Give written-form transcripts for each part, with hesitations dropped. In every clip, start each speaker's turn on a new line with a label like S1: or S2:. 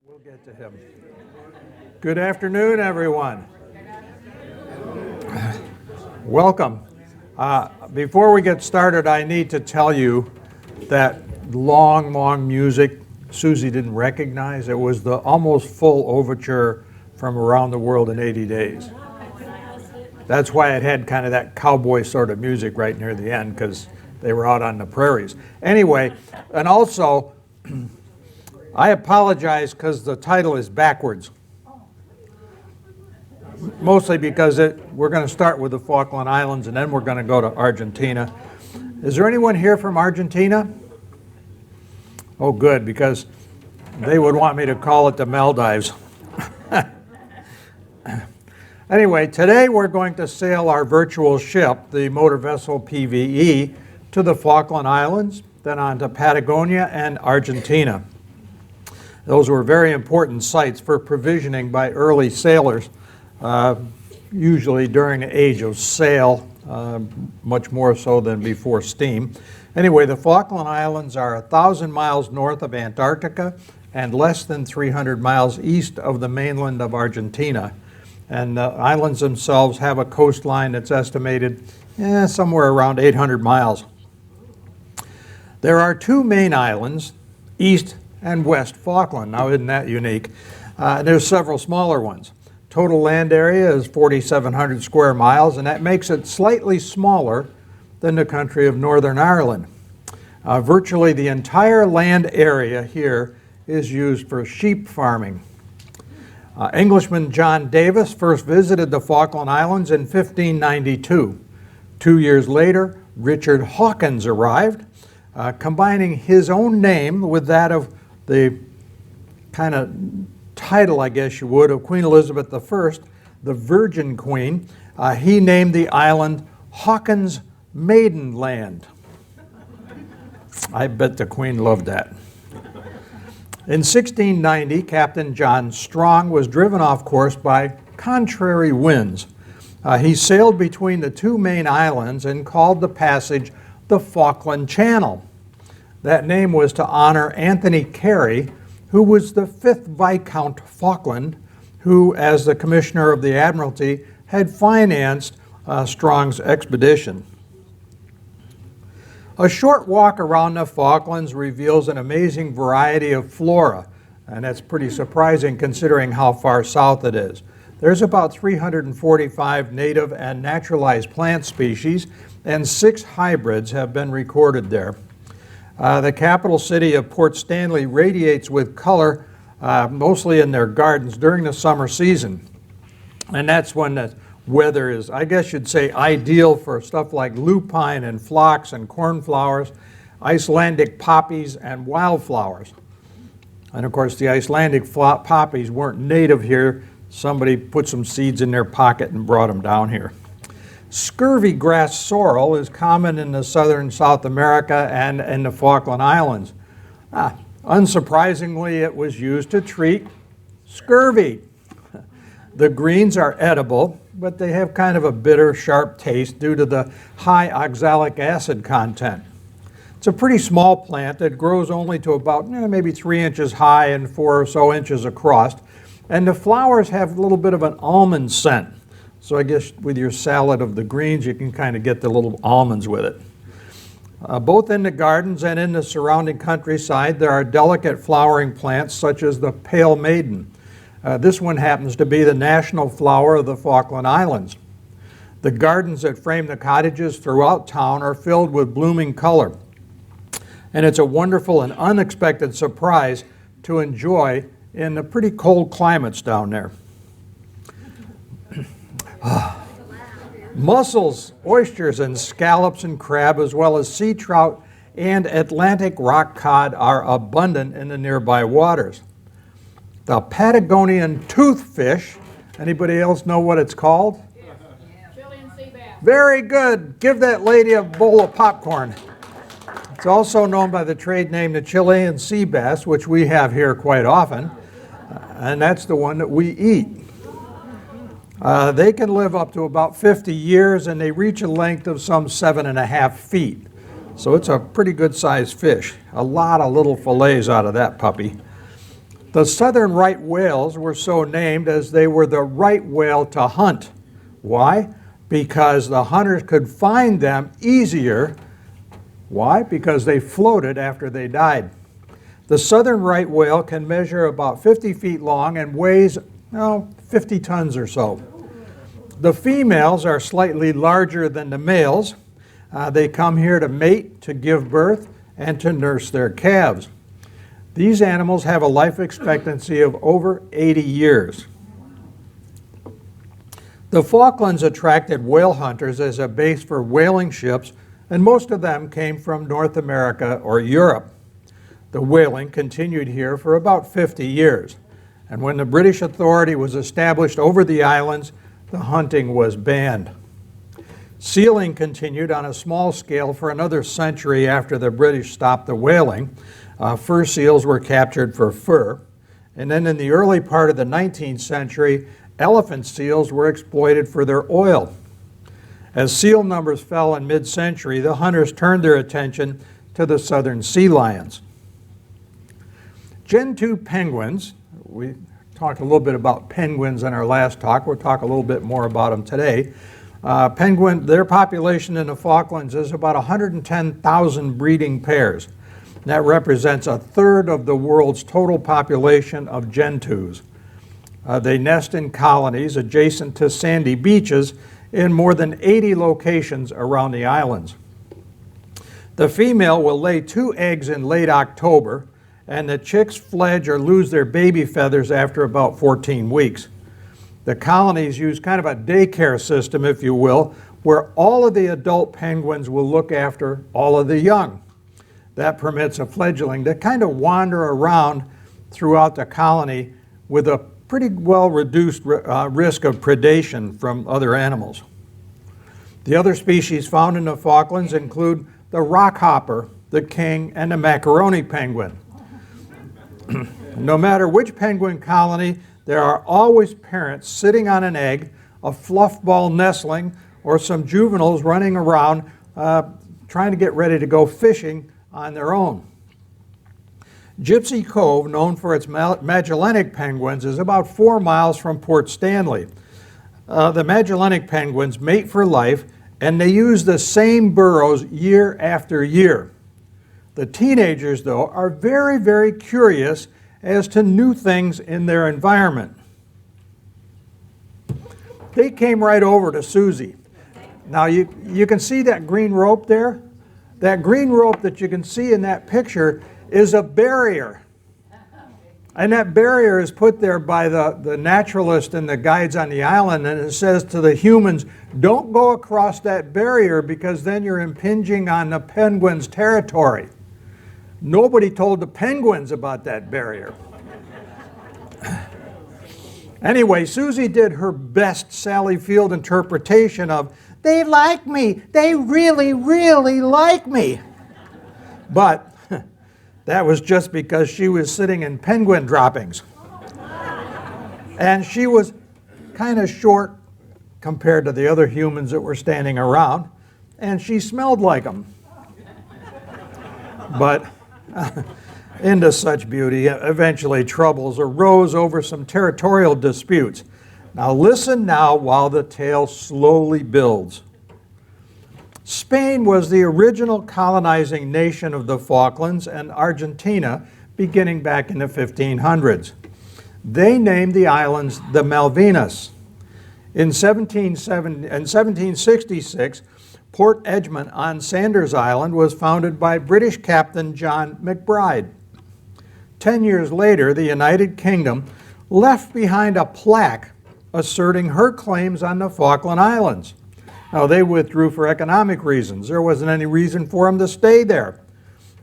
S1: We'll get to him. Good afternoon, everyone. Welcome. Before we get started, I need to tell you that long music Susie didn't recognize. It was the almost full overture from Around the World in 80 Days. That's why it had kind of that cowboy sort of music right near the end, because they were out on the prairies. Anyway, and also, I apologize because the title is backwards. Mostly because we're going to start with the Falkland Islands and then we're going to go to Argentina. Is there anyone here from Argentina? Oh, good, because they would want me to call it the Maldives. Anyway, today we're going to sail our virtual ship, the motor vessel PVE, to the Falkland Islands, then on to Patagonia and Argentina. Those were very important sites for provisioning by early sailors, usually during the age of sail, much more so than before steam. Anyway, the Falkland Islands are 1,000 miles north of Antarctica and less than 300 miles east of the mainland of Argentina. And the islands themselves have a coastline that's estimated somewhere around 800 miles. There are two main islands, East and West Falkland. Now, isn't that unique? There's several smaller ones. Total land area is 4,700 square miles, and that makes it slightly smaller than the country of Northern Ireland. Virtually the entire land area here is used for sheep farming. Englishman John Davis first visited the Falkland Islands in 1592. 2 years later, Richard Hawkins arrived, combining his own name with that of the kind of title, I guess you would, of Queen Elizabeth I, the Virgin Queen. He named the island Hawkins Maiden Land. I bet the Queen loved that. In 1690, Captain John Strong was driven off course by contrary winds. He sailed between the two main islands and called the passage the Falkland Channel. That name was to honor Anthony Carey, who was the 5th Viscount Falkland, who, as the Commissioner of the Admiralty, had financed Strong's expedition. A short walk around the Falklands reveals an amazing variety of flora, and that's pretty surprising considering how far south it is. There's about 345 native and naturalized plant species, and 6 hybrids have been recorded there. The capital city of Port Stanley radiates with color, mostly in their gardens during the summer season. And that's when the weather is, I guess you'd say, ideal for stuff like lupine and phlox and cornflowers, Icelandic poppies and wildflowers. And of course, the Icelandic poppies weren't native here. Somebody put some seeds in their pocket and brought them down here. Scurvy grass sorrel is common in the southern South America and in the Falkland Islands. Unsurprisingly, it was used to treat scurvy. The greens are edible, but they have kind of a bitter, sharp taste due to the high oxalic acid content. It's a pretty small plant that grows only to about maybe 3 inches high and 4 or so inches across, and the flowers have a little bit of an almond scent. So I guess with your salad of the greens, you can kind of get the little almonds with it. Both in the gardens and in the surrounding countryside, there are delicate flowering plants such as the pale maiden. This one happens to be the national flower of the Falkland Islands. The gardens that frame the cottages throughout town are filled with blooming color. And it's a wonderful and unexpected surprise to enjoy in the pretty cold climates down there. Mussels, oysters, and scallops and crab, as well as sea trout and Atlantic rock cod, are abundant in the nearby waters. The Patagonian toothfish, anybody else know what it's called?
S2: Chilean sea bass.
S1: Very good. Give that lady a bowl of popcorn. It's also known by the trade name the Chilean sea bass, which we have here quite often, and that's the one that we eat. They can live up to about 50 years, and they reach a length of some 7.5 feet. So it's a pretty good sized fish. A lot of little fillets out of that puppy. The southern right whales were so named as they were the right whale to hunt. Why? Because the hunters could find them easier. Why? Because they floated after they died. The southern right whale can measure about 50 feet long and weighs 50 tons or so. The females are slightly larger than the males. They come here to mate, to give birth, and to nurse their calves. These animals have a life expectancy of over 80 years. The Falklands attracted whale hunters as a base for whaling ships, and most of them came from North America or Europe. The whaling continued here for about 50 years, and when the British authority was established over the islands, the hunting was banned. Sealing continued on a small scale for another century after the British stopped the whaling. Fur seals were captured for fur, and then in the early part of the 19th century, elephant seals were exploited for their oil. As seal numbers fell in mid-century, the hunters turned their attention to the southern sea lions. Gentoo penguins, we talked a little bit about penguins in our last talk. We'll talk a little bit more about them today. Their population in the Falklands is about 110,000 breeding pairs. That represents a third of the world's total population of gentoos. They nest in colonies adjacent to sandy beaches in more than 80 locations around the islands. The female will lay 2 eggs in late October, and the chicks fledge or lose their baby feathers after about 14 weeks. The colonies use kind of a daycare system, if you will, where all of the adult penguins will look after all of the young. That permits a fledgling to kind of wander around throughout the colony with a pretty well reduced risk of predation from other animals. The other species found in the Falklands include the rockhopper, the king, and the macaroni penguin. No matter which penguin colony, there are always parents sitting on an egg, a fluffball nestling, or some juveniles running around trying to get ready to go fishing on their own. Gypsy Cove, known for its Magellanic penguins, is about 4 miles from Port Stanley. The Magellanic penguins mate for life, and they use the same burrows year after year. The teenagers, though, are very, very curious as to new things in their environment. They came right over to Susie. Now you can see that green rope there? That green rope that you can see in that picture is a barrier. And that barrier is put there by the naturalists and the guides on the island, and it says to the humans, don't go across that barrier because then you're impinging on the penguins' territory. Nobody told the penguins about that barrier. Anyway, Susie did her best Sally Field interpretation of, they like me, they really, really like me. But that was just because she was sitting in penguin droppings. And she was kind of short compared to the other humans that were standing around, and she smelled like them. But into such beauty, eventually troubles arose over some territorial disputes. Now listen now while the tale slowly builds. Spain was the original colonizing nation of the Falklands and Argentina beginning back in the 1500s. They named the islands the Malvinas. In 1766, Port Edgmont on Sanders Island was founded by British Captain John McBride. 10 years later, the United Kingdom left behind a plaque asserting her claims on the Falkland Islands. Now, they withdrew for economic reasons. There wasn't any reason for them to stay there.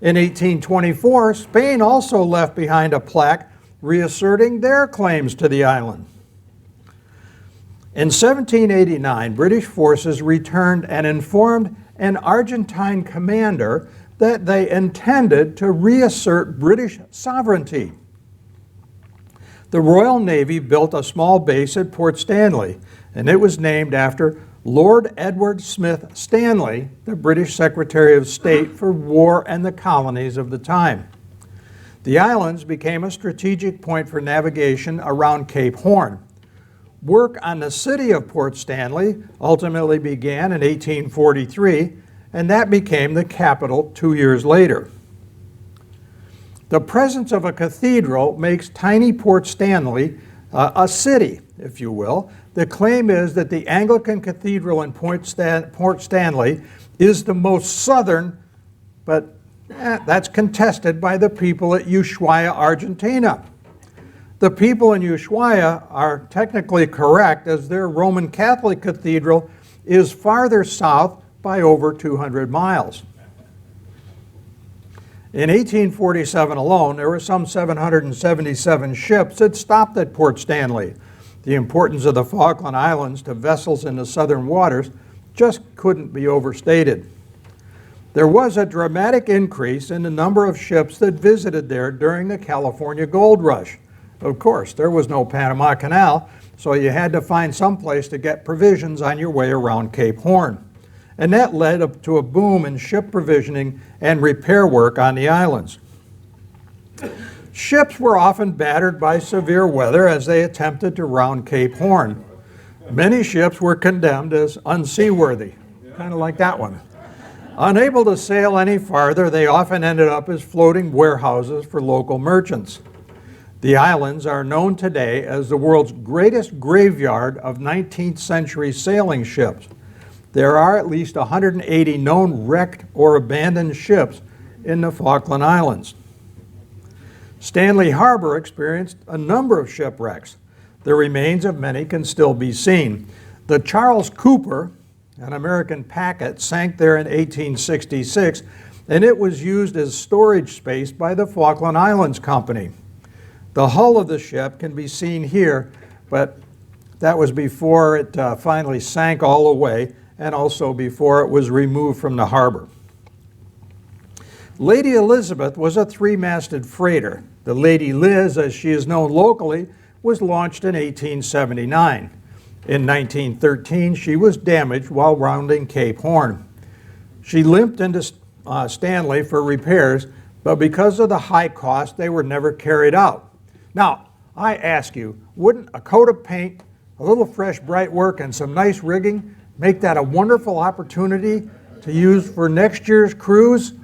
S1: In 1824, Spain also left behind a plaque reasserting their claims to the island. In 1789, British forces returned and informed an Argentine commander that they intended to reassert British sovereignty. The Royal Navy built a small base at Port Stanley, and it was named after Lord Edward Smith Stanley, the British Secretary of State for War and the Colonies of the time. The islands became a strategic point for navigation around Cape Horn. Work on the city of Port Stanley ultimately began in 1843, and that became the capital 2 years later. The presence of a cathedral makes tiny Port Stanley a city, if you will. The claim is that the Anglican Cathedral in Port Stanley is the most southern, but that's contested by the people at Ushuaia, Argentina. The people in Ushuaia are technically correct, as their Roman Catholic cathedral is farther south by over 200 miles. In 1847 alone, there were some 777 ships that stopped at Port Stanley. The importance of the Falkland Islands to vessels in the southern waters just couldn't be overstated. There was a dramatic increase in the number of ships that visited there during the California Gold Rush. Of course, there was no Panama Canal, so you had to find some place to get provisions on your way around Cape Horn. And that led up to a boom in ship provisioning and repair work on the islands. Ships were often battered by severe weather as they attempted to round Cape Horn. Many ships were condemned as unseaworthy, kind of like that one. Unable to sail any farther, they often ended up as floating warehouses for local merchants. The islands are known today as the world's greatest graveyard of 19th century sailing ships. There are at least 180 known wrecked or abandoned ships in the Falkland Islands. Stanley Harbor experienced a number of shipwrecks. The remains of many can still be seen. The Charles Cooper, an American packet, sank there in 1866, and it was used as storage space by the Falkland Islands Company. The hull of the ship can be seen here, but that was before it finally sank all the way, and also before it was removed from the harbor. Lady Elizabeth was a three-masted freighter. The Lady Liz, as she is known locally, was launched in 1879. In 1913, she was damaged while rounding Cape Horn. She limped into Stanley for repairs, but because of the high cost, they were never carried out. Now, I ask you, wouldn't a coat of paint, a little fresh bright work, and some nice rigging make that a wonderful opportunity to use for next year's cruise?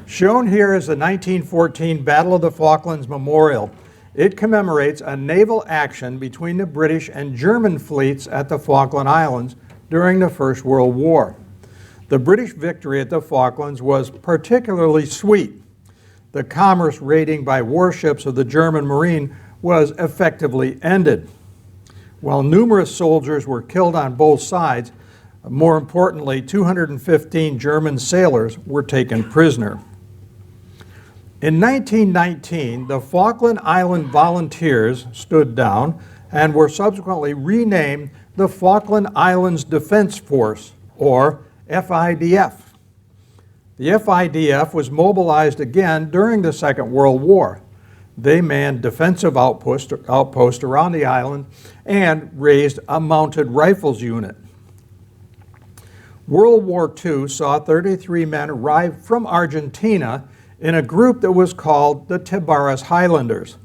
S1: Shown here is the 1914 Battle of the Falklands Memorial. It commemorates a naval action between the British and German fleets at the Falkland Islands during the First World War. The British victory at the Falklands was particularly sweet. The commerce raiding by warships of the German Marine was effectively ended. While numerous soldiers were killed on both sides, more importantly, 215 German sailors were taken prisoner. In 1919, the Falkland Island Volunteers stood down and were subsequently renamed the Falkland Islands Defense Force, or FIDF. The FIDF was mobilized again during the Second World War. They manned defensive outposts around the island and raised a mounted rifles unit. World War II saw 33 men arrive from Argentina in a group that was called the Tibaras Highlanders.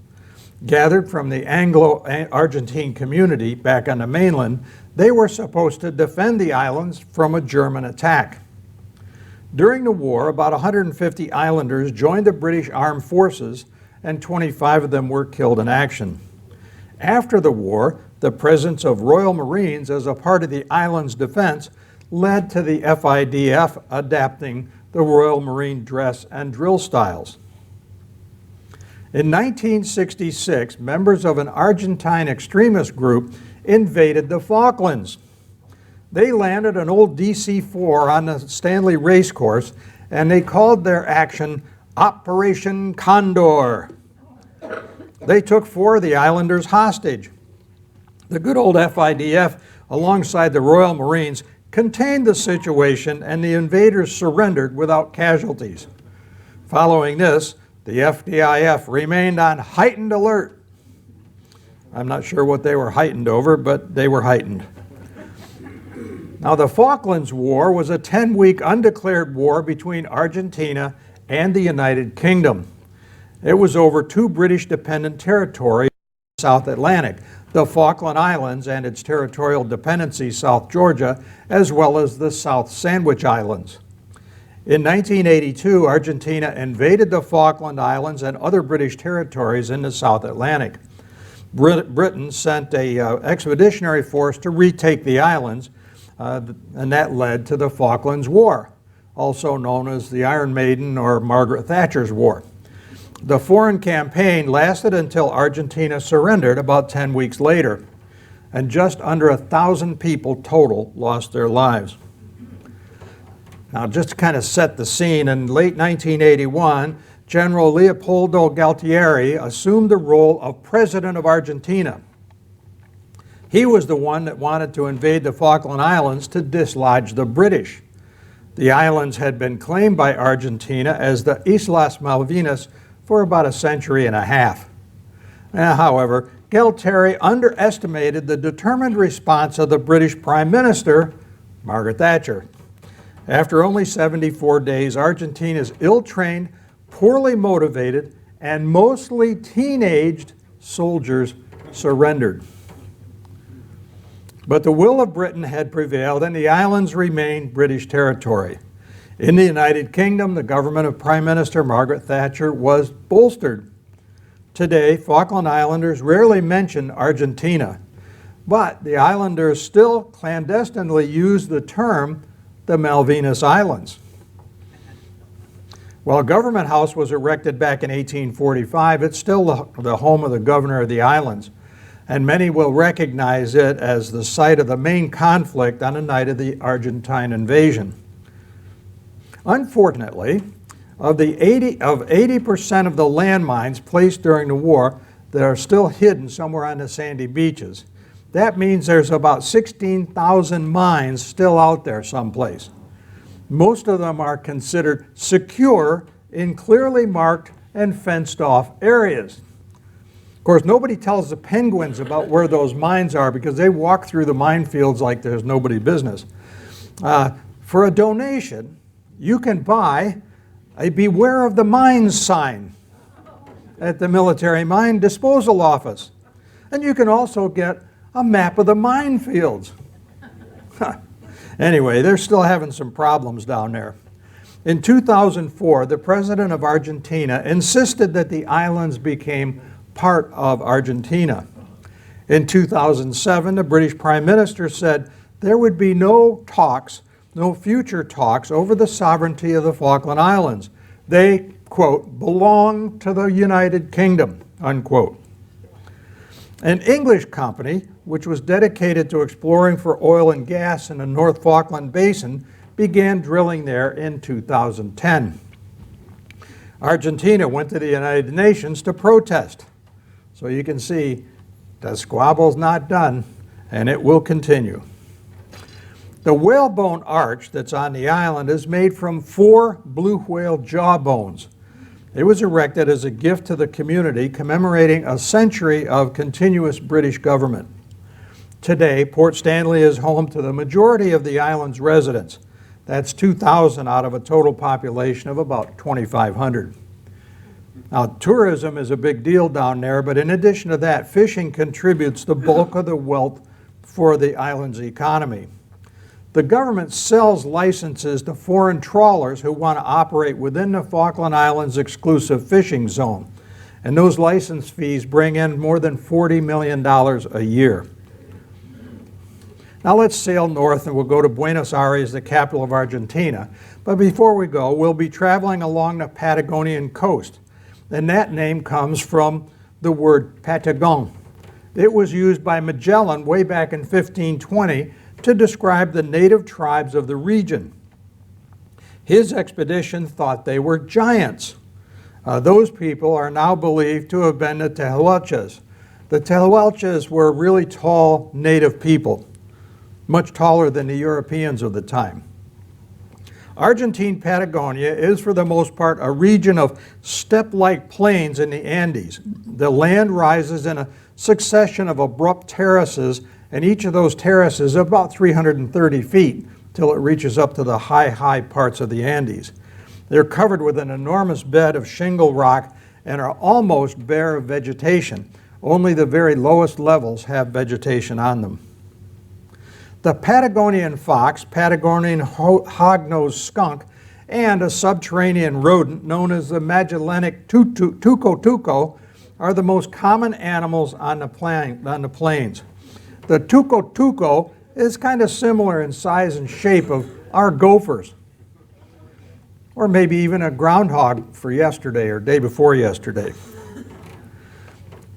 S1: Gathered from the Anglo-Argentine community back on the mainland, they were supposed to defend the islands from a German attack. During the war, about 150 islanders joined the British Armed Forces, and 25 of them were killed in action. After the war, the presence of Royal Marines as a part of the island's defense led to the FIDF adapting the Royal Marine dress and drill styles. In 1966, members of an Argentine extremist group invaded the Falklands. They landed an old DC-4 on the Stanley Racecourse, and they called their action Operation Condor. They took 4 of the islanders hostage. The good old FIDF, alongside the Royal Marines, contained the situation, and the invaders surrendered without casualties. Following this, the FDIF remained on heightened alert. I'm not sure what they were heightened over, but they were heightened. Now, the Falklands War was a 10-week undeclared war between Argentina and the United Kingdom. It was over two British dependent territories in the South Atlantic, the Falkland Islands and its territorial dependency, South Georgia, as well as the South Sandwich Islands. In 1982, Argentina invaded the Falkland Islands and other British territories in the South Atlantic. Britain sent an expeditionary force to retake the islands, and that led to the Falklands War, also known as the Iron Maiden or Margaret Thatcher's War. The foreign campaign lasted until Argentina surrendered about 10 weeks later, and just under 1,000 people total lost their lives. Now, just to kind of set the scene, in late 1981, General Leopoldo Galtieri assumed the role of President of Argentina. He was the one that wanted to invade the Falkland Islands to dislodge the British. The islands had been claimed by Argentina as the Islas Malvinas for about a century and a half. However, Galtieri underestimated the determined response of the British Prime Minister, Margaret Thatcher. After only 74 days, Argentina's ill-trained, poorly motivated, and mostly teenaged soldiers surrendered. But the will of Britain had prevailed, and the islands remained British territory. In the United Kingdom, the government of Prime Minister Margaret Thatcher was bolstered. Today, Falkland Islanders rarely mention Argentina, but the islanders still clandestinely use the term the Malvinas Islands. While Government House was erected back in 1845, it's still the home of the governor of the islands, and many will recognize it as the site of the main conflict on the night of the Argentine invasion. Unfortunately, of 80% of the landmines placed during the war that are still hidden somewhere on the sandy beaches, that means there's about 16,000 mines still out there someplace. Most of them are considered secure in clearly marked and fenced off areas. Of course, nobody tells the penguins about where those mines are because they walk through the minefields like there's nobody's business. For a donation, you can buy a Beware of the Mines sign at the Military Mine Disposal Office. And you can also get a map of the minefields. Anyway, they're still having some problems down there. In 2004, the president of Argentina insisted that the islands became part of Argentina. In 2007, the British Prime Minister said there would be no future talks over the sovereignty of the Falkland Islands. They, quote, belong to the United Kingdom, unquote. An English company, which was dedicated to exploring for oil and gas in the North Falkland Basin, began drilling there in 2010. Argentina went to the United Nations to protest. So you can see the squabble's not done, and it will continue. The whalebone arch that's on the island is made from 4 blue whale jaw bones. It was erected as a gift to the community commemorating a century of continuous British government. Today, Port Stanley is home to the majority of the island's residents. That's 2,000 out of a total population of about 2,500. Now, tourism is a big deal down there, but in addition to that, fishing contributes the bulk of the wealth for the island's economy. The government sells licenses to foreign trawlers who want to operate within the Falkland Islands exclusive fishing zone. And those license fees bring in more than $40 million a year. Now let's sail north and we'll go to Buenos Aires, the capital of Argentina. But before we go, we'll be traveling along the Patagonian coast. And that name comes from the word Patagon. It was used by Magellan way back in 1520 to describe the native tribes of the region. His expedition thought they were giants. Those people are now believed to have been the Tehuelches. The Tehuelches were really tall native people, much taller than the Europeans of the time. Argentine Patagonia is for the most part a region of steppe-like plains in the Andes. The land rises in a succession of abrupt terraces and each of those terraces is about 330 feet till it reaches up to the high parts of the Andes. They're covered with an enormous bed of shingle rock and are almost bare of vegetation. Only the very lowest levels have vegetation on them. The Patagonian fox, Patagonian hog-nosed skunk, and a subterranean rodent known as the Magellanic tuco are the most common animals on the plains. The tuco is kind of similar in size and shape of our gophers, or maybe even a groundhog for yesterday or day before yesterday.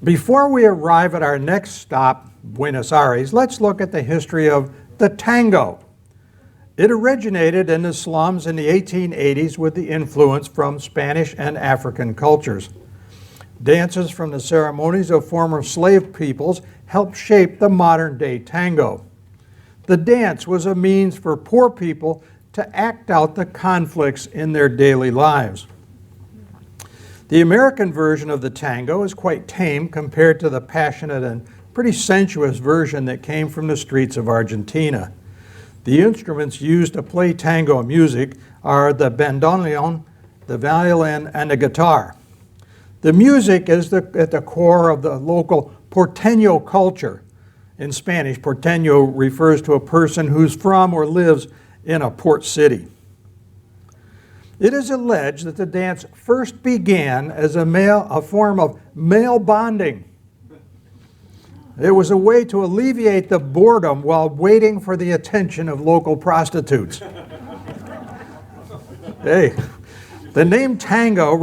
S1: Before we arrive at our next stop, Buenos Aires, let's look at the history of the tango. It originated in the slums in the 1880s with the influence from Spanish and African cultures. Dances from the ceremonies of former slave peoples helped shape the modern-day tango. The dance was a means for poor people to act out the conflicts in their daily lives. The American version of the tango is quite tame compared to the passionate and pretty sensuous version that came from the streets of Argentina. The instruments used to play tango music are the bandoneon, the violin, and the guitar. The music is at the core of the local porteño culture. In Spanish, porteño refers to a person who's from or lives in a port city. It is alleged that the dance first began as a form of male bonding. It was a way to alleviate the boredom while waiting for the attention of local prostitutes. Hey, the name tango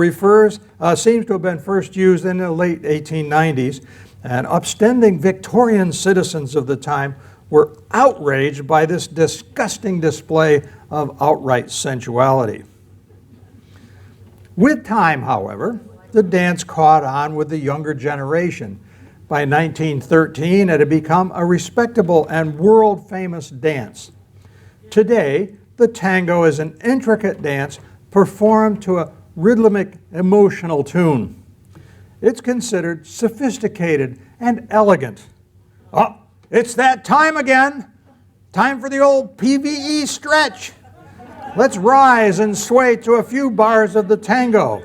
S1: seems to have been first used in the late 1890s, and upstanding Victorian citizens of the time were outraged by this disgusting display of outright sensuality. With time, however, the dance caught on with the younger generation. By 1913, it had become a respectable and world-famous dance. Today, the tango is an intricate dance performed to a rhythmic, emotional tune. It's considered sophisticated and elegant. Oh, it's that time again. Time for the old PVE stretch. Let's rise and sway to a few bars of the tango.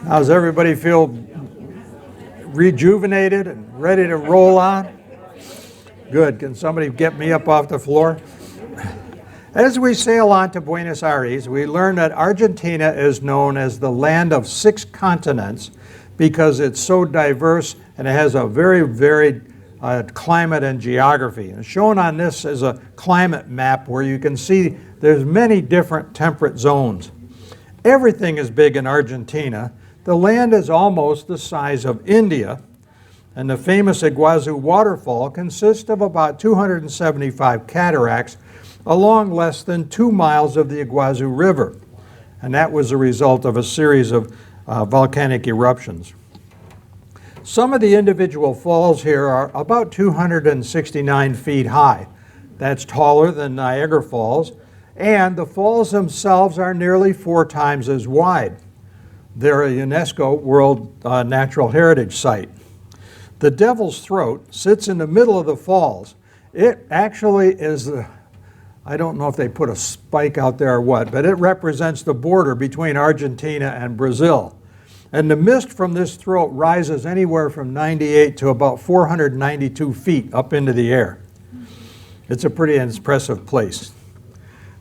S1: How's everybody feel rejuvenated and ready to roll on? Good. Can somebody get me up off the floor? As we sail on to Buenos Aires, we learn that Argentina is known as the land of 6 continents because it's so diverse and it has a very varied climate and geography. And shown on this is a climate map where you can see there's many different temperate zones. Everything is big in Argentina. The land is almost the size of India, and the famous Iguazu waterfall consists of about 275 cataracts along less than 2 miles of the Iguazu River, and that was a result of a series of volcanic eruptions. Some of the individual falls here are about 269 feet high. That's taller than Niagara Falls, and the falls themselves are nearly 4 times as wide. They're a UNESCO World Natural Heritage Site. The Devil's Throat sits in the middle of the falls. It actually is, I don't know if they put a spike out there or what, but it represents the border between Argentina and Brazil. And the mist from this throat rises anywhere from 98 to about 492 feet up into the air. It's a pretty impressive place.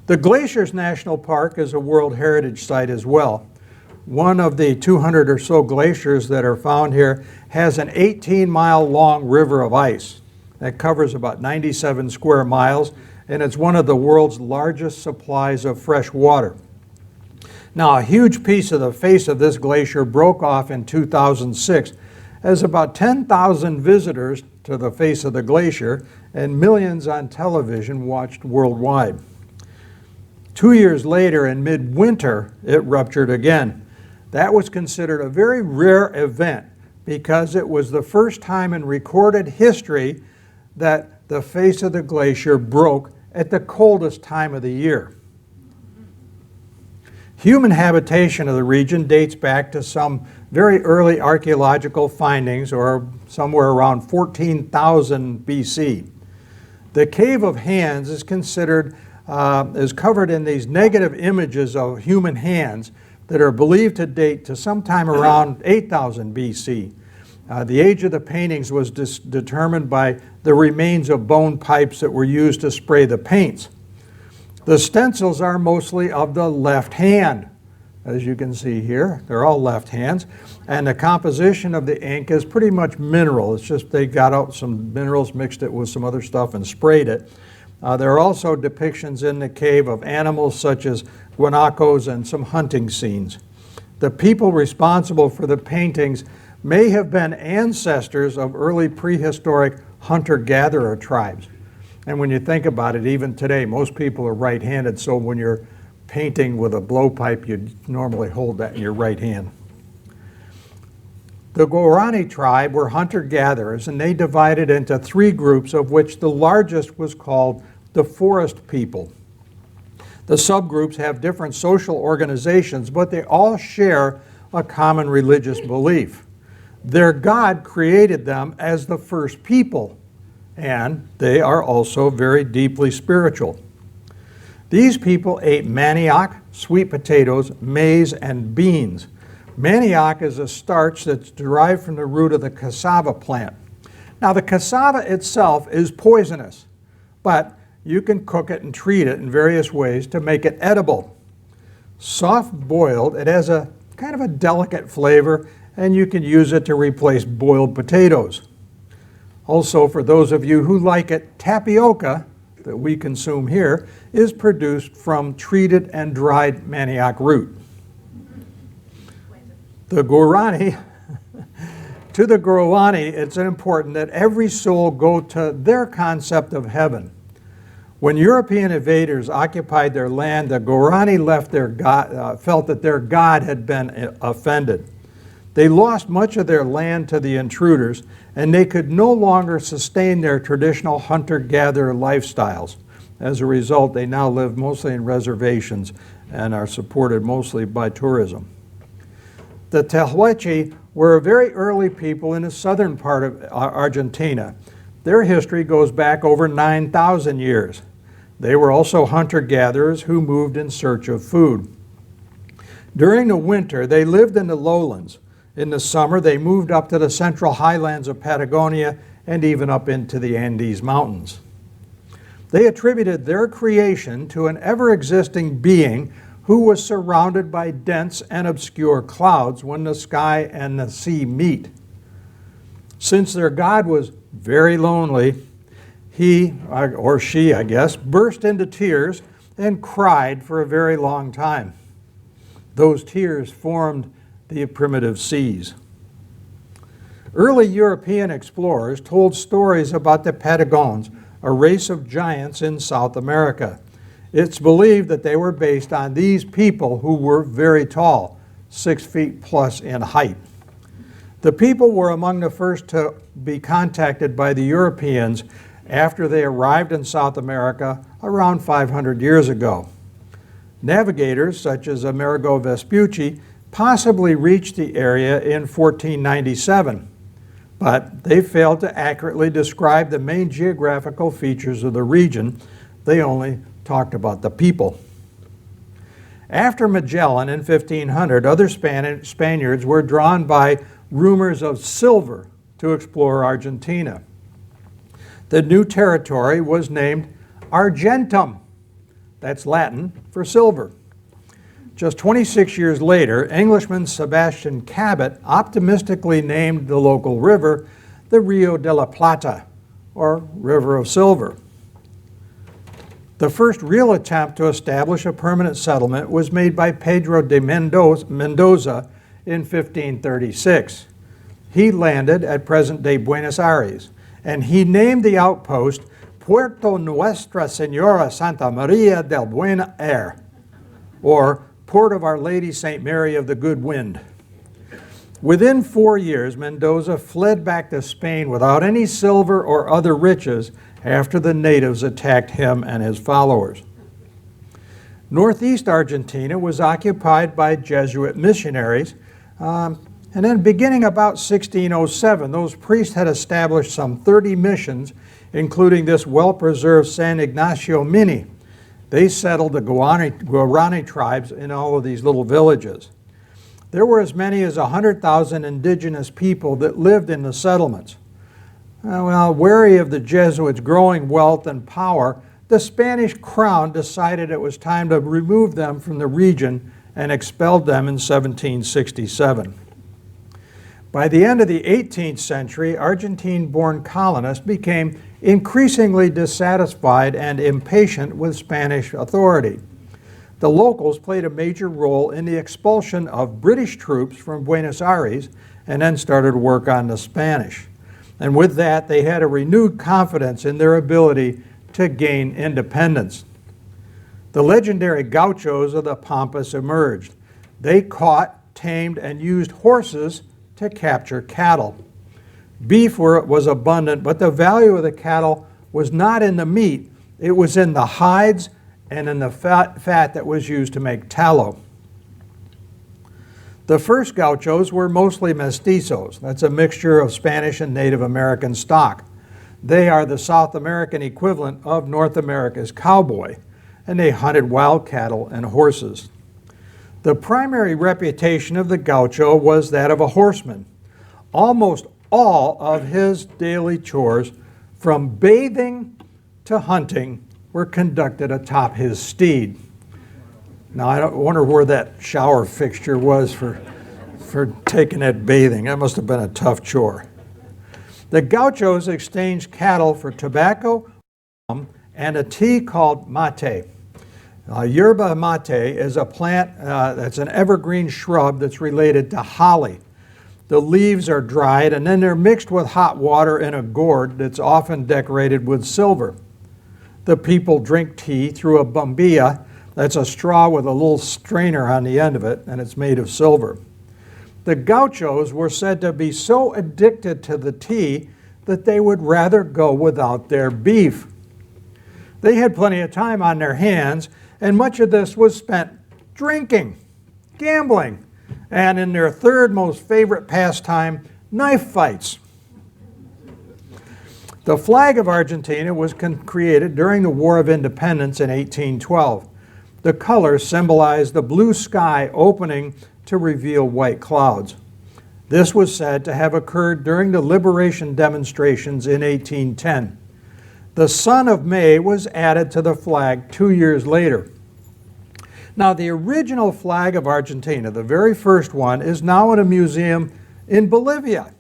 S1: The Glaciers National Park is a World Heritage Site as well. One of the 200 or so glaciers that are found here has an 18-mile long river of ice that covers about 97 square miles and it's one of the world's largest supplies of fresh water. Now, a huge piece of the face of this glacier broke off in 2006 as about 10,000 visitors to the face of the glacier and millions on television watched worldwide. 2 years later, in midwinter, it ruptured again. That was considered a very rare event because it was the first time in recorded history that the face of the glacier broke at the coldest time of the year. Human habitation of the region dates back to some very early archaeological findings, or somewhere around 14,000 BC. The Cave of Hands is is covered in these negative images of human hands that are believed to date to sometime around 8,000 BC. The age of the paintings was determined by the remains of bone pipes that were used to spray the paints. The stencils are mostly of the left hand, as you can see here. They're all left hands, and the composition of the ink is pretty much mineral. It's just they got out some minerals, mixed it with some other stuff, and sprayed it. There are also depictions in the cave of animals such as guanacos and some hunting scenes. The people responsible for the paintings may have been ancestors of early prehistoric hunter-gatherer tribes. And when you think about it, even today, most people are right-handed, so when you're painting with a blowpipe, you normally hold that in your right hand. The Guarani tribe were hunter-gatherers, and they divided into 3 groups, of which the largest was called the forest people. The subgroups have different social organizations, but they all share a common religious belief. Their God created them as the first people, and they are also very deeply spiritual. These people ate manioc, sweet potatoes, maize, and beans. Manioc is a starch that's derived from the root of the cassava plant. Now, the cassava itself is poisonous, but you can cook it and treat it in various ways to make it edible. Soft boiled, it has a kind of a delicate flavor, and you can use it to replace boiled potatoes. Also, for those of you who like it, tapioca that we consume here is produced from treated and dried manioc root. The Guarani, to the Guarani, it's important that every soul go to their concept of heaven. When European invaders occupied their land, the Guarani felt that their God had been offended. They lost much of their land to the intruders, and they could no longer sustain their traditional hunter-gatherer lifestyles. As a result, they now live mostly in reservations and are supported mostly by tourism. The Tehuelche were a very early people in the southern part of Argentina. Their history goes back over 9,000 years. They were also hunter-gatherers who moved in search of food. During the winter, they lived in the lowlands. In the summer, they moved up to the central highlands of Patagonia and even up into the Andes Mountains. They attributed their creation to an ever-existing being who was surrounded by dense and obscure clouds when the sky and the sea meet. Since their God was very lonely, he, or she, I guess, burst into tears and cried for a very long time. Those tears formed the primitive seas. Early European explorers told stories about the Patagons, a race of giants in South America. It's believed that they were based on these people who were very tall, 6 feet plus in height. The people were among the first to be contacted by the Europeans after they arrived in South America around 500 years ago. Navigators such as Amerigo Vespucci possibly reached the area in 1497, but they failed to accurately describe the main geographical features of the region. They only talked about the people. After Magellan in 1500, other Spaniards were drawn by rumors of silver to explore Argentina. The new territory was named Argentum. That's Latin for silver. Just 26 years later, Englishman Sebastian Cabot optimistically named the local river the Rio de la Plata, or River of Silver. The first real attempt to establish a permanent settlement was made by Pedro de Mendoza in 1536. He landed at present-day Buenos Aires, and he named the outpost Puerto Nuestra Señora Santa Maria del Buen Air, or Port of Our Lady St. Mary of the Good Wind. Within 4 years, Mendoza fled back to Spain without any silver or other riches after the natives attacked him and his followers. Northeast Argentina was occupied by Jesuit missionaries, and then beginning about 1607, those priests had established some 30 missions, including this well-preserved San Ignacio Mini. They settled the Guarani tribes in all of these little villages. There were as many as 100,000 indigenous people that lived in the settlements. Well, wary of the Jesuits' growing wealth and power, the Spanish crown decided it was time to remove them from the region and expelled them in 1767. By the end of the 18th century, Argentine-born colonists became increasingly dissatisfied and impatient with Spanish authority. The locals played a major role in the expulsion of British troops from Buenos Aires and then started work on the Spanish. And with that, they had a renewed confidence in their ability to gain independence. The legendary gauchos of the Pampas emerged. They caught, tamed, and used horses to capture cattle. Beef was abundant, but the value of the cattle was not in the meat. It was in the hides and in the fat that was used to make tallow. The first gauchos were mostly mestizos. That's a mixture of Spanish and Native American stock. They are the South American equivalent of North America's cowboy, and they hunted wild cattle and horses. The primary reputation of the gaucho was that of a horseman. Almost all of his daily chores, from bathing to hunting, were conducted atop his steed. Now, I wonder where that shower fixture was for taking that bathing. That must have been a tough chore. The gauchos exchanged cattle for tobacco and a tea called mate. Yerba mate is a plant that's an evergreen shrub that's related to holly. The leaves are dried and then they're mixed with hot water in a gourd that's often decorated with silver. The people drink tea through a bombilla. That's a straw with a little strainer on the end of it, and it's made of silver. The gauchos were said to be so addicted to the tea that they would rather go without their beef. They had plenty of time on their hands, and much of this was spent drinking, gambling, and in their third most favorite pastime, knife fights. The flag of Argentina was created during the War of Independence in 1812. The colors symbolize the blue sky opening to reveal white clouds. This was said to have occurred during the liberation demonstrations in 1810. The Son of May was added to the flag 2 years later. Now, the original flag of Argentina, the very first one, is now in a museum in Bolivia,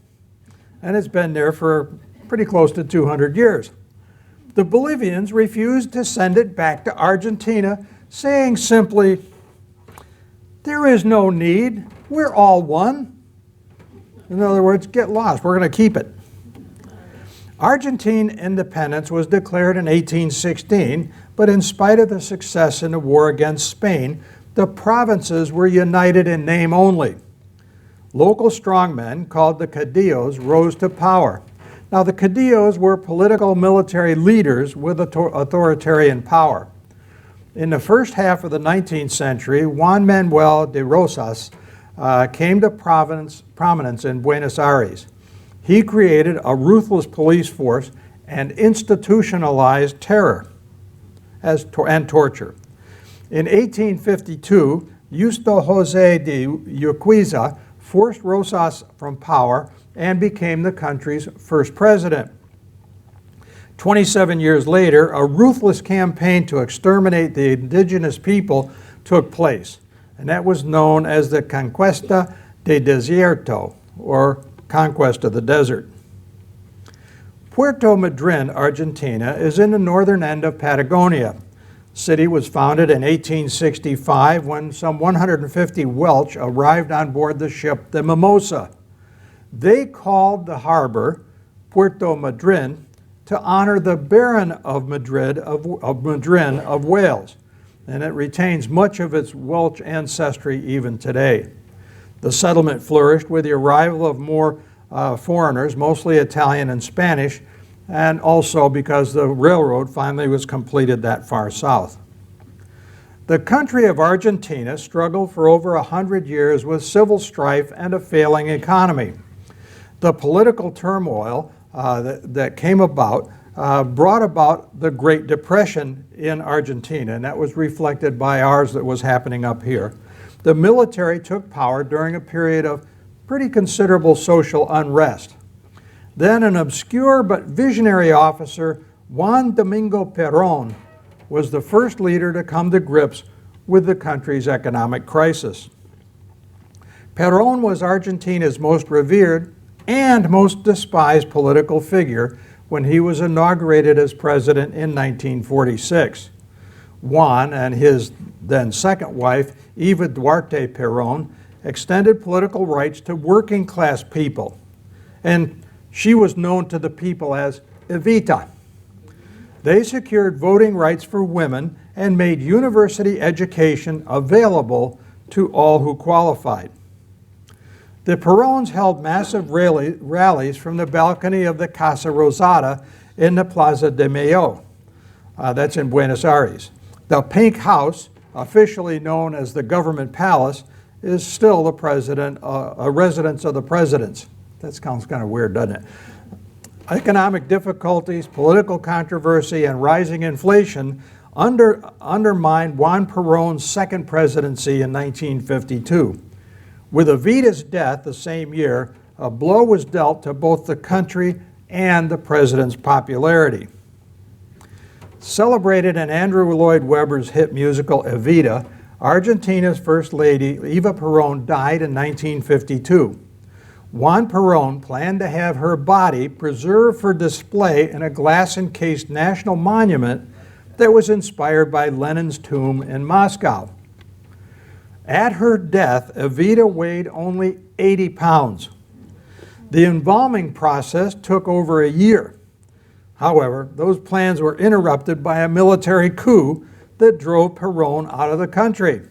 S1: and it's been there for pretty close to 200 years. The Bolivians refused to send it back to Argentina, saying simply, "There is no need. We're all one." In other words, get lost. We're going to keep it. Argentine independence was declared in 1816, but in spite of the success in the war against Spain, the provinces were united in name only. Local strongmen called the Caudillos rose to power. Now, the Caudillos were political military leaders with authoritarian power. In the first half of the 19th century, Juan Manuel de Rosas came to prominence in Buenos Aires. He created a ruthless police force and institutionalized terror and torture. In 1852, Justo José de Urquiza forced Rosas from power and became the country's first president. 27 years later, a ruthless campaign to exterminate the indigenous people took place, and that was known as the Conquista de Desierto, or Conquest of the Desert. Puerto Madryn, Argentina, is in the northern end of Patagonia. city was founded in 1865 when some 150 Welsh arrived on board the ship the Mimosa. They called the harbor Puerto Madryn to honor the Baron of Madrid of Wales, and it retains much of its Welsh ancestry even today. The settlement flourished with the arrival of more foreigners, mostly Italian and Spanish, and also because the railroad finally was completed that far south. The country of Argentina struggled for over 100 years with civil strife and a failing economy. The political turmoil that came about brought about the Great Depression in Argentina, and that was reflected by ours that was happening up here. The military took power during a period of pretty considerable social unrest. Then an obscure but visionary officer, Juan Domingo Perón, was the first leader to come to grips with the country's economic crisis. Perón was Argentina's most revered and most despised political figure when he was inaugurated as president in 1946. Juan and his then second wife, Eva Duarte Perón, extended political rights to working class people, and she was known to the people as Evita. They secured voting rights for women and made university education available to all who qualified. The Peróns held massive rallies from the balcony of the Casa Rosada in the Plaza de Mayo. That's in Buenos Aires. The Pink House, officially known as the Government Palace, is still a residence of the presidents. That sounds kind of weird, doesn't it? Economic difficulties, political controversy, and rising inflation undermined Juan Perón's second presidency in 1952. With Evita's death the same year, a blow was dealt to both the country and the president's popularity. Celebrated in Andrew Lloyd Webber's hit musical Evita, Argentina's First Lady, Eva Perón, died in 1952. Juan Perón planned to have her body preserved for display in a glass-encased national monument that was inspired by Lenin's tomb in Moscow. At her death, Evita weighed only 80 pounds. The embalming process took over a year. However, those plans were interrupted by a military coup that drove Perón out of the country.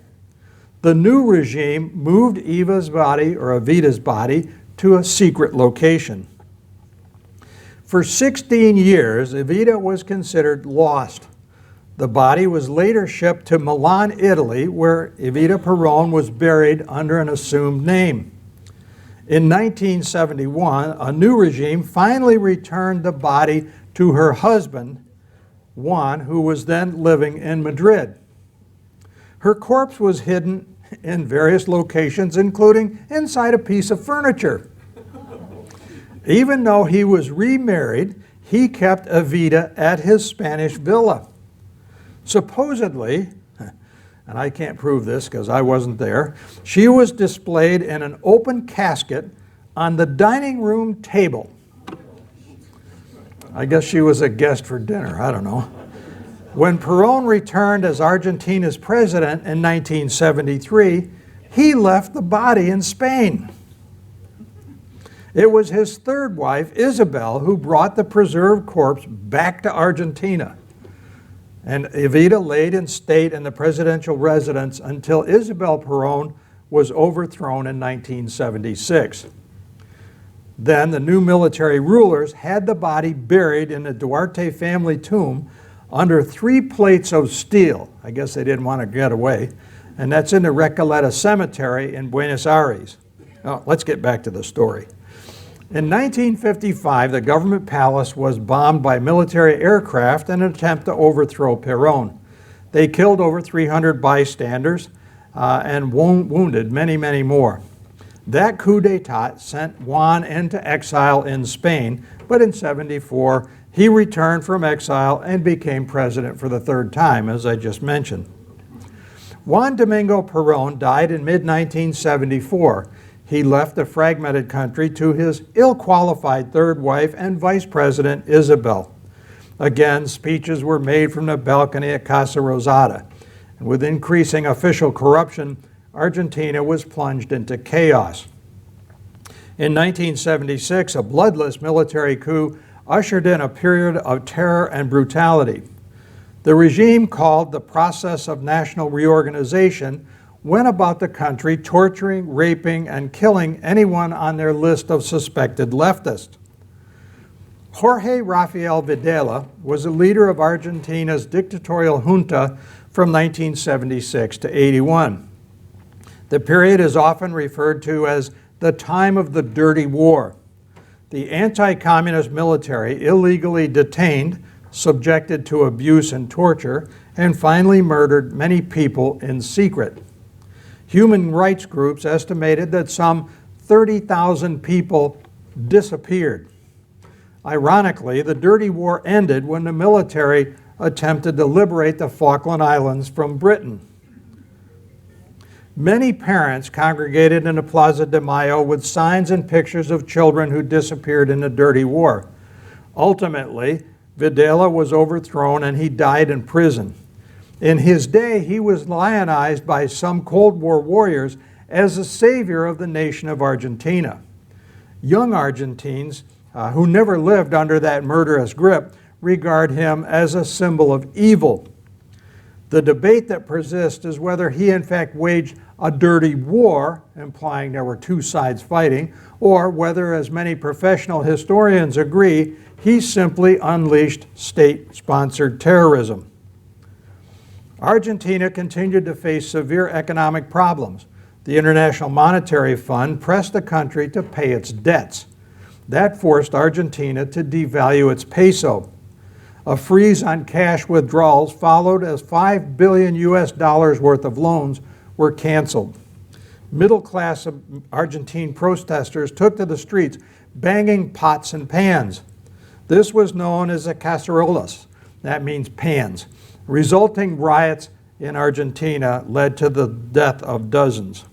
S1: The new regime moved Evita's body to a secret location. For 16 years, Evita was considered lost. The body was later shipped to Milan, Italy, where Evita Perón was buried under an assumed name. In 1971, a new regime finally returned the body to her husband, Juan, who was then living in Madrid. Her corpse was hidden in various locations, including inside a piece of furniture. Even though he was remarried, he kept Evita at his Spanish villa. Supposedly, and I can't prove this because I wasn't there, she was displayed in an open casket on the dining room table. I guess she was a guest for dinner, I don't know. When Perón returned as Argentina's president in 1973, he left the body in Spain. It was his third wife, Isabel, who brought the preserved corpse back to Argentina. And Evita laid in state in the presidential residence until Isabel Perón was overthrown in 1976. Then the new military rulers had the body buried in the Duarte family tomb under 3 plates of steel. I guess they didn't want to get away. And that's in the Recoleta Cemetery in Buenos Aires. Now, let's get back to the story. In 1955, the government palace was bombed by military aircraft in an attempt to overthrow Perón. They killed over 300 bystanders and wounded many, many more. That coup d'etat sent Juan into exile in Spain, but in 1974, he returned from exile and became president for the 3rd time, as I just mentioned. Juan Domingo Perón died in mid-1974. He left the fragmented country to his ill-qualified third wife and vice president, Isabel. Again, speeches were made from the balcony at Casa Rosada. And with increasing official corruption, Argentina was plunged into chaos. In 1976, a bloodless military coup ushered in a period of terror and brutality. The regime, called the process of national reorganization, went about the country torturing, raping, and killing anyone on their list of suspected leftists. Jorge Rafael Videla was the leader of Argentina's dictatorial junta from 1976 to 81. The period is often referred to as the time of the Dirty War. The anti-communist military illegally detained, subjected to abuse and torture, and finally murdered many people in secret. Human rights groups estimated that some 30,000 people disappeared. Ironically, the Dirty War ended when the military attempted to liberate the Falkland Islands from Britain. Many parents congregated in the Plaza de Mayo with signs and pictures of children who disappeared in the Dirty War. Ultimately, Videla was overthrown and he died in prison. In his day, he was lionized by some Cold War warriors as the savior of the nation of Argentina. Young Argentines who never lived under that murderous grip regard him as a symbol of evil. The debate that persists is whether he in fact waged a dirty war, implying there were two sides fighting, or whether, as many professional historians agree, he simply unleashed state-sponsored terrorism. Argentina continued to face severe economic problems. The International Monetary Fund pressed the country to pay its debts. That forced Argentina to devalue its peso. A freeze on cash withdrawals followed as $5 billion worth of loans were canceled. Middle-class Argentine protesters took to the streets, banging pots and pans. This was known as the cacerolas, that means pans. Resulting riots in Argentina led to the death of dozens.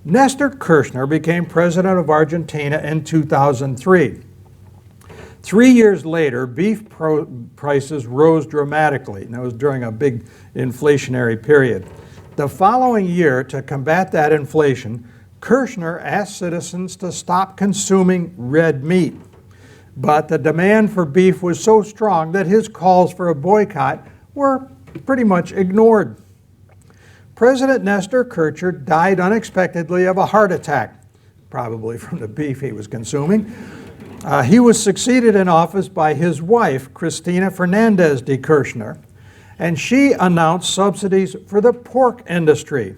S1: Nestor Kirchner became president of Argentina in 2003. 3 years later, beef prices rose dramatically, and that was during a big inflationary period. The following year, to combat that inflation, Kirchner asked citizens to stop consuming red meat. But the demand for beef was so strong that his calls for a boycott were pretty much ignored. President Nestor Kirchner died unexpectedly of a heart attack, probably from the beef he was consuming. He was succeeded in office by his wife, Cristina Fernandez de Kirchner, and she announced subsidies for the pork industry.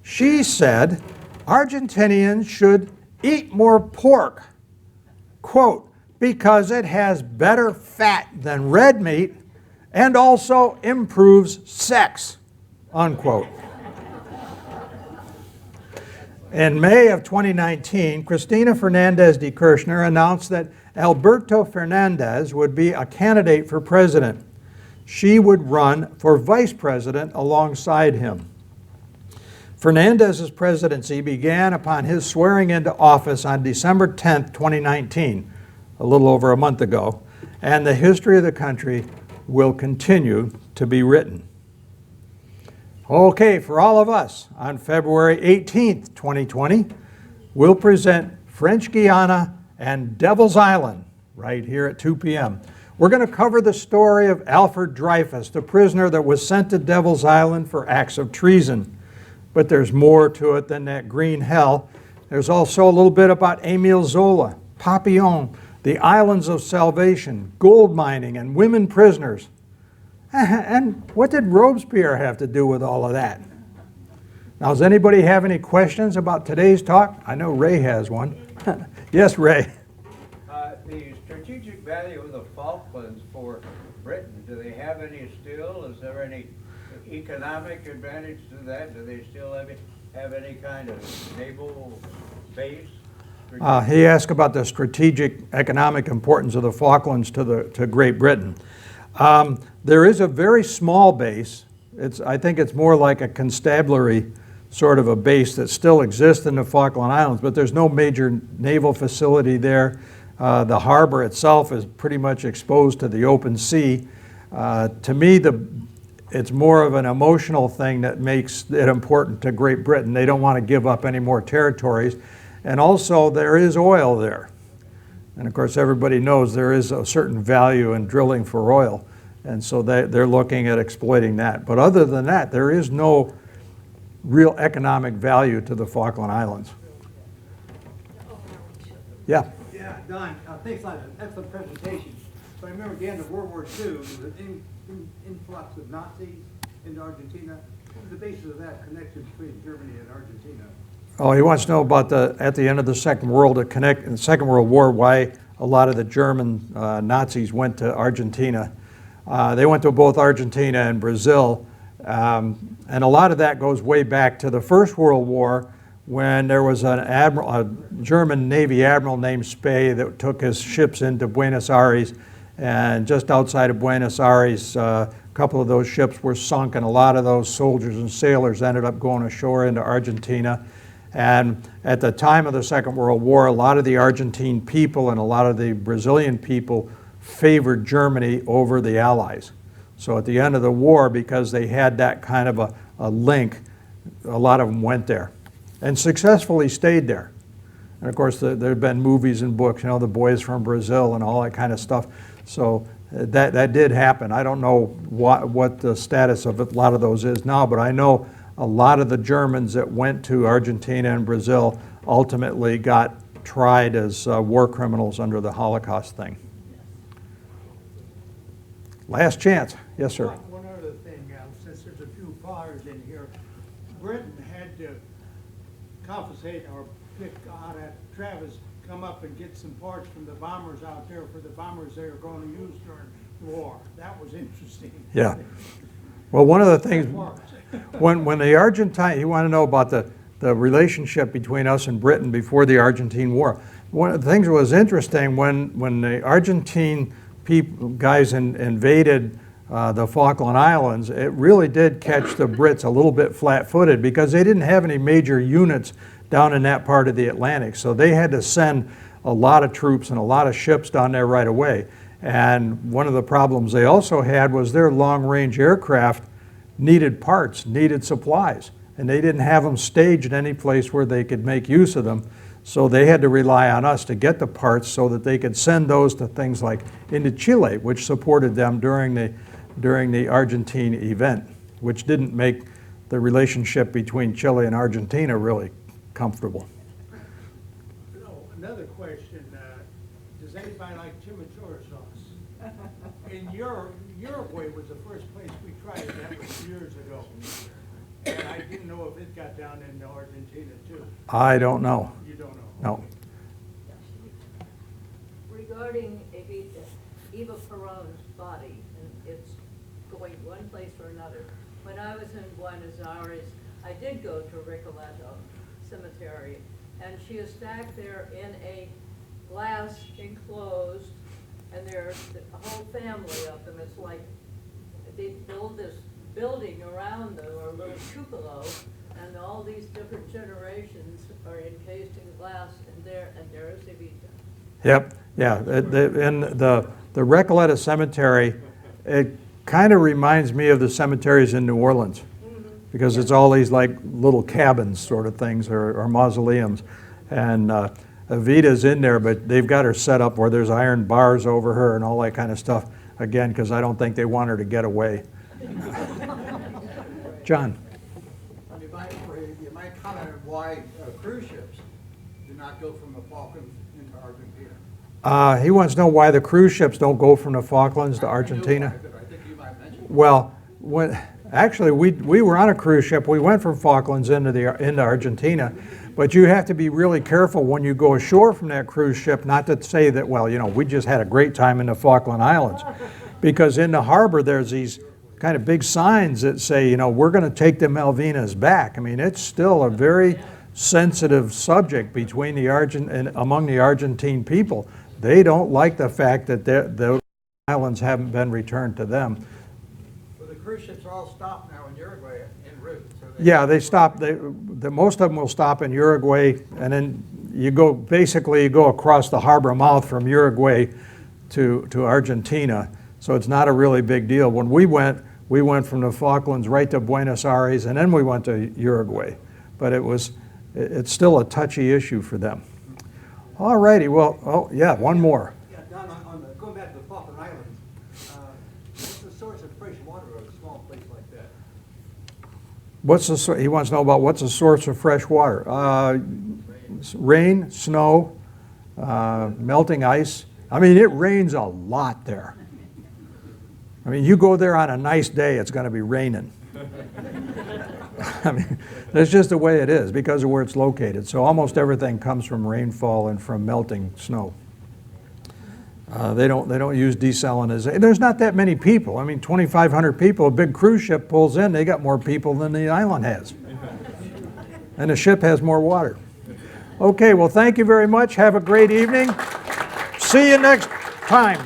S1: She said Argentinians should eat more pork, quote, because it has better fat than red meat and also improves sex, unquote. In May of 2019, Cristina Fernandez de Kirchner announced that Alberto Fernandez would be a candidate for president. She would run for vice president alongside him. Fernandez's presidency began upon his swearing into office on December 10, 2019, a little over a month ago, and the history of the country will continue to be written. Okay, for all of us, on February 18th, 2020, we'll present French Guiana and Devil's Island right here at 2 p.m. We're going to cover the story of Alfred Dreyfus, the prisoner that was sent to Devil's Island for acts of treason. But there's more to it than that green hell. There's also a little bit about Émile Zola, Papillon, the Islands of Salvation, gold mining, and women prisoners. And what did Robespierre have to do with all of that? Now, does anybody have any questions about today's talk? I know Ray has one. Yes, Ray.
S3: The strategic value of the Falklands for Britain, do they have any still? Is there any economic advantage to that? Do they still have any kind of naval base?
S1: He asked about the strategic economic importance of the Falklands to Great Britain. There is a very small base. I think it's more like a constabulary sort of a base that still exists in the Falkland Islands, but there's no major naval facility there. The harbor itself is pretty much exposed to the open sea. To me, it's more of an emotional thing that makes it important to Great Britain. They don't want to give up any more territories. And also, there is oil there. And of course, everybody knows there is a certain value in drilling for oil. And so they're looking at exploiting that. But other than that, there is no real economic value to the Falkland Islands. Yeah.
S4: Yeah, Don, thanks a lot. Excellent presentation. So I remember at the end of World War II, there was an influx of Nazis into Argentina. What was the basis of that connection between Germany and Argentina?
S1: Oh, he wants to know about at the end of the Second World War, why a lot of the German Nazis went to Argentina. They went to both Argentina and Brazil, and a lot of that goes way back to the First World War, when there was a German Navy admiral named Spey that took his ships into Buenos Aires, and just outside of Buenos Aires, a couple of those ships were sunk, and a lot of those soldiers and sailors ended up going ashore into Argentina. And at the time of the Second World War, a lot of the Argentine people and a lot of the Brazilian people favored Germany over the Allies. So at the end of the war, because they had that kind of a link, a lot of them went there and successfully stayed there. And of course, there have been movies and books, you know, The Boys from Brazil and all that kind of stuff. So that did happen. I don't know what the status of a lot of those is now, but I know a lot of the Germans that went to Argentina and Brazil ultimately got tried as war criminals under the Holocaust thing. Last chance. Yes, sir.
S5: One other thing, since there's a few fires in here, Britain had to compensate or pick out at Travis, come up and get some parts from the bombers out there for the bombers they were going to use during the war. That was interesting.
S1: Yeah. Well, one of the things, when the Argentine, you want to know about the relationship between us and Britain before the Argentine War. One of the things that was interesting when the Argentine guys invaded the Falkland Islands, it really did catch the Brits a little bit flat-footed because they didn't have any major units down in that part of the Atlantic. So they had to send a lot of troops and a lot of ships down there right away. And one of the problems they also had was their long-range aircraft needed parts, needed supplies, and they didn't have them staged any place where they could make use of them. So they had to rely on us to get the parts so that they could send those to things like into Chile, which supported them during the Argentine event, which didn't make the relationship between Chile and Argentina really comfortable.
S5: Another question, does anybody like chimichurri sauce? In Uruguay was the first place we tried it, that was years ago. And I didn't know if it got down into Argentina too.
S1: I don't know.
S5: You don't know?
S1: No.
S6: Regarding Eva Perón's body, and it's going one place or another. When I was in Buenos Aires, I did go to Recoleto Cemetery, and she is stacked there in a glass enclosed, and there's a whole family of them. It's like they build this building around them, or a little cupola, and all these different generations are encased in glass, and there is Evita.
S1: Yep, yeah. In the Recoleta Cemetery, it kind of reminds me of the cemeteries in New Orleans, because it's all these like little cabins sort of things, or mausoleums. And Evita's in there, but they've got her set up where there's iron bars over her and all that kind of stuff, again, because I don't think they want her to get away. John.
S7: You might comment on why cruise ships do not go from the Falklands into Argentina.
S1: He wants to know why the cruise ships don't go from the Falklands to Argentina.
S7: I think you might mention it.
S1: Well, actually, we were on a cruise ship. We went from Falklands into Argentina, but you have to be really careful when you go ashore from that cruise ship, not to say that, well, you know, we just had a great time in the Falkland Islands, because in the harbor there's these kind of big signs that say, you know, we're going to take the Malvinas back. I mean, it's still a very sensitive subject between among the Argentine people. They don't like the fact that the islands haven't been returned to them.
S7: Well, the cruise ships are all stopped now in Uruguay en route. So
S1: Yeah, they stop. Most of them will stop in Uruguay, and then you go, basically you go across the harbor mouth from Uruguay to Argentina, so it's not a really big deal. When we went from the Falklands right to Buenos Aires, and then we went to Uruguay. But it's still a touchy issue for them. All righty, well, oh yeah, one more.
S4: Yeah, Don, going back to the Falkland Islands, what's the source of fresh water of a small place like that?
S1: He wants to know about what's the source of fresh water. Rain, snow, melting ice. I mean, it rains a lot there. I mean, you go there on a nice day, it's going to be raining. I mean, that's just the way it is because of where it's located. So almost everything comes from rainfall and from melting snow. They don't use desalination. There's not that many people. I mean, 2,500 people. A big cruise ship pulls in, they got more people than the island has. And the ship has more water. Okay, well, thank you very much. Have a great evening. See you next time.